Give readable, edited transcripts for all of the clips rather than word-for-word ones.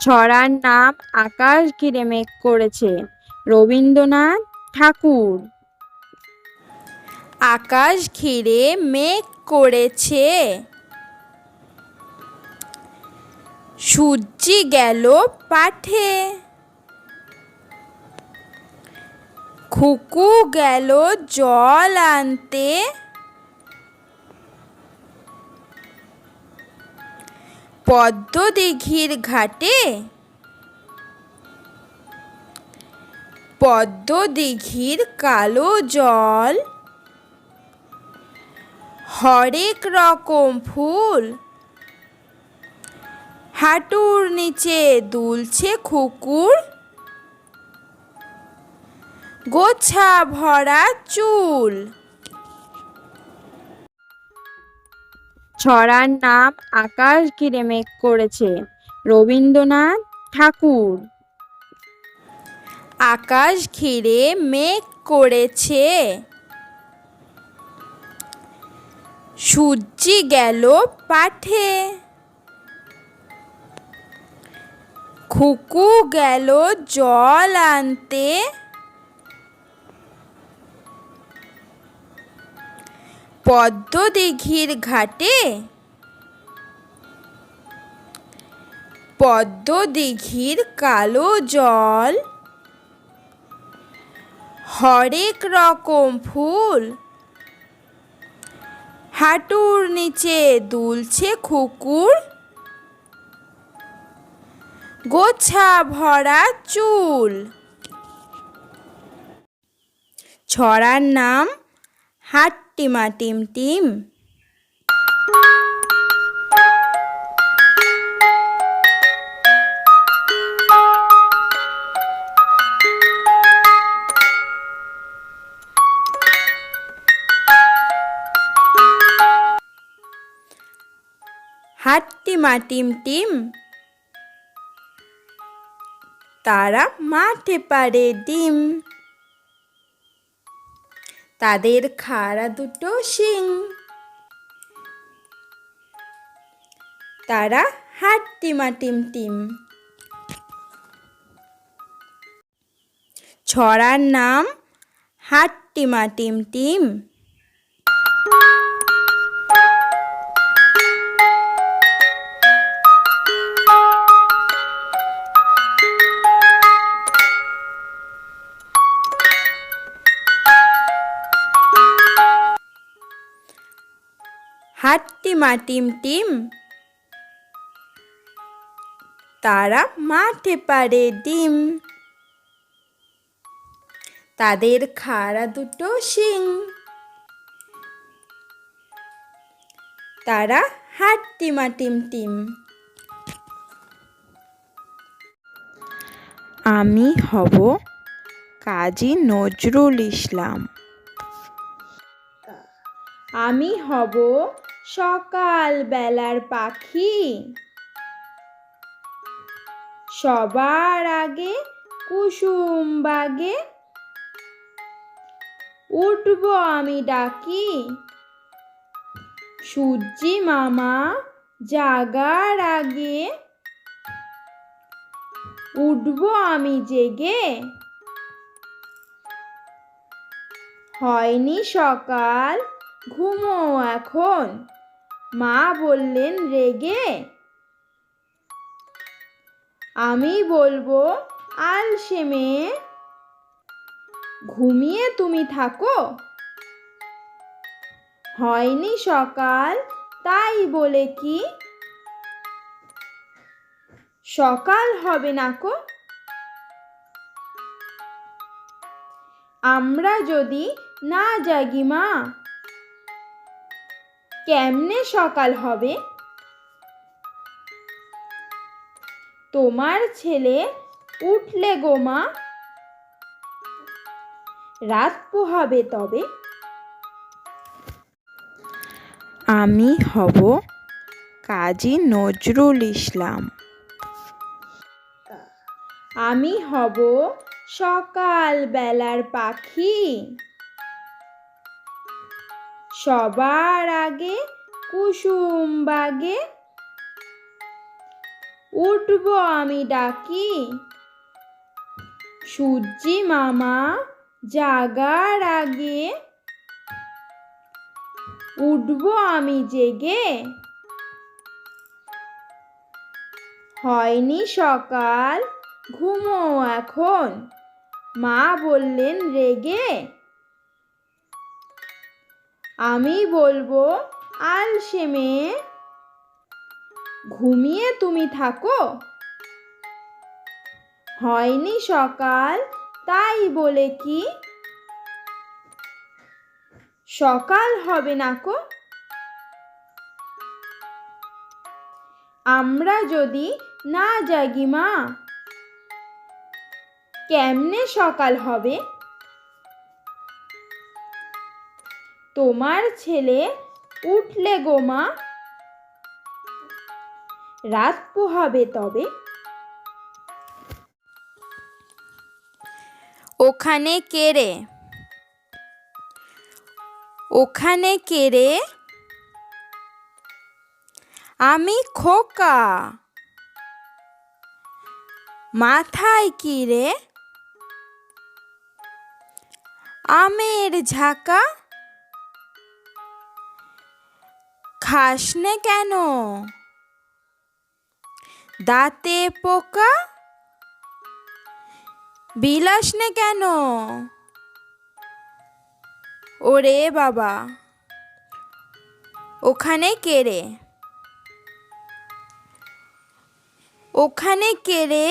ছড়ার নাম আকাশ ঘিরে মেঘ করেছে, রবীন্দ্রনাথ ঠাকুর। আকাশ ঘিরে মেঘ করেছে, সূর্যি গেল পাঠে, খুকু গেল জল আনতে, পদ্ম দিঘির ঘাটে, পদ্ম দিঘির কালো জল, হরেক রকম ফুল, হাঁটুর নিচে দুলছে খুকুর, গোছা ভরা চুল। ছড়ার নাম আকাশ ঘিরে মেঘ করেছে, রবীন্দ্রনাথ ঠাকুর। আকাশ ঘিরে মেঘ করেছে, সূর্যি গেল পাঠে, খুকু গেল জল আনতে, পদ্ম দিঘির ঘাটে, পদ্ম দিঘির কালো জল, হরেক রকম ফুল, হাঁটুর নিচে দুলছে খুকুর, গোছা ভরা চুল। ছড়ার নাম হাট্টিমা টিমটিম। হাট্টিমা টিমটিম, তারা মাঠে পাড়ে ডিম, তাদের খাড়া দুটো শিং, তারা হাট্টিমা টিমটিম। ছড়ার নাম হাট্টিমা টিমটিম। হাট্টিমা টিমটিম, তারা মাঠে পাড়ে ডিম, তাদের খাড়া দুটো শিং, তারা হাট্টিমা টিমটিম। আমি হব কাজী নজরুল ইসলাম। আমি হব সকাল বেলার পাখি, সবার আগে কুসুম বাগে, উঠব আমি ডাকি, সূর্যি মামা জাগার আগে, উঠব আমি জেগে, হয়নি সকাল ঘুমো এখন, মা বললেন রেগে, আমি বলবো আলসে মেয়ে, ঘুমিয়ে তুমি থাকো, হয়নি সকাল তাই বলে কি, সকাল হবে না কো। আমরা যদি না জাগি মা, কেমনে সকাল হবে, তোমার ছেলে উঠলে গো মা, রাত পোহাবে তবে। আমি হব কাজী নজরুল ইসলাম। আমি হব সকাল বেলার পাখি, সবার আগে কুসুম বাগে, উঠবো আমি ডাকি। সূর্যি মামা জাগার আগে উঠবো আমি জেগে। হয়নি সকাল ঘুমো এখন, মা বললেন রেগে। আমি বলবো আলসে মেয়ে, ঘুমিয়ে তুমি থাকো। হয়নি সকাল তাই বলে কি সকাল হবে না কো। আমরা যদি না জাগি মা, কেমনে সকাল হবে। তোমার ছেলে উঠলে গো মা, রাত পোহাবে তবে। ওখানে কে রে, ওখানে কে রে, আমি খোকা। মাথায় কি রে, আমের ঝাঁকা। খাসনে কেন, দাঁতে পোকা। বিলাসনে কেন, ওরে বাবা। ওখানে কে রে, ওখানে কে রে,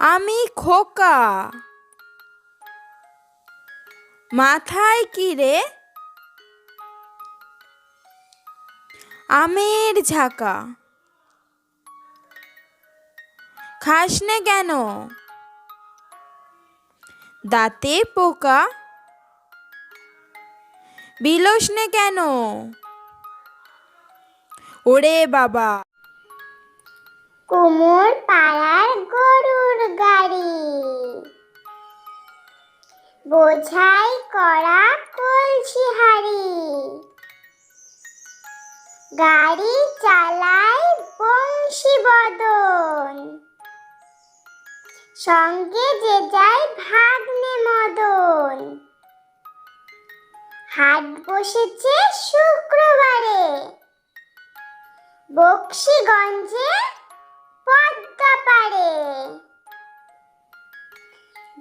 আমি খোকা। মাথায় কি রে, আমের ঝাঁকা। খাসনে কেন, দাঁতে পোকা। বিলোসনে কেন, ওরে বাবা। কুমোর পাড়ার গরুর গাড়ি, বোঝাই করা কলসি হাড়ি। গাড়ি চালায় বংশী বদন, সঙ্গে যে যায় ভাগ্নে মদন। হাট বসেছে শুক্রবারে, বক্সিগঞ্জে পদ্মা পারে।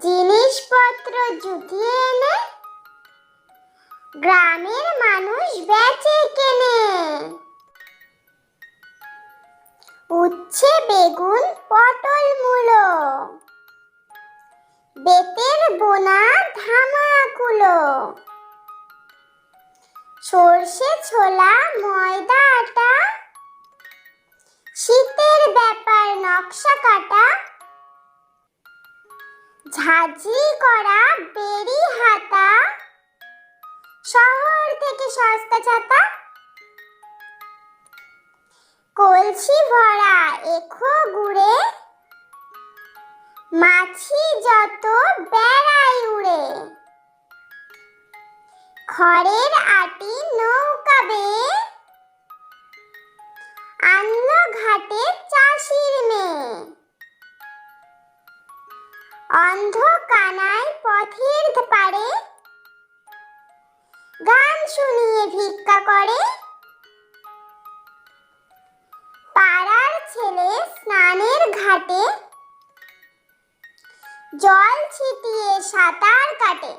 জিনিসপত্র জুটিয়ে এনে গ্রামের মানুষ বেচে কেনে। উচ্ছে বেগুন পটল মূলো, বেতের বোনা ধামা কুলো। সর্ষে ছোলা ময়দা আটা, শীতের ব্যাপার নকশা কাটা। ঝাঁঝরি করা বেরি হাতা, শহর থেকে সস্তা ছাতা। কলসি ভরা এখো গুড়ে, মাছি যত বেড়ায় উড়ে। খড়ের আটি নৌকা বেয়ে, আনলো ঘাটে চাষির মেয়ে। অন্ধ কানায় পথের পারে, গান শুনিয়ে ভিক্ষা করে। পাড়ার ছেলে স্নানের ঘাটে, জল ছিটিয়ে সাঁতার কাটে।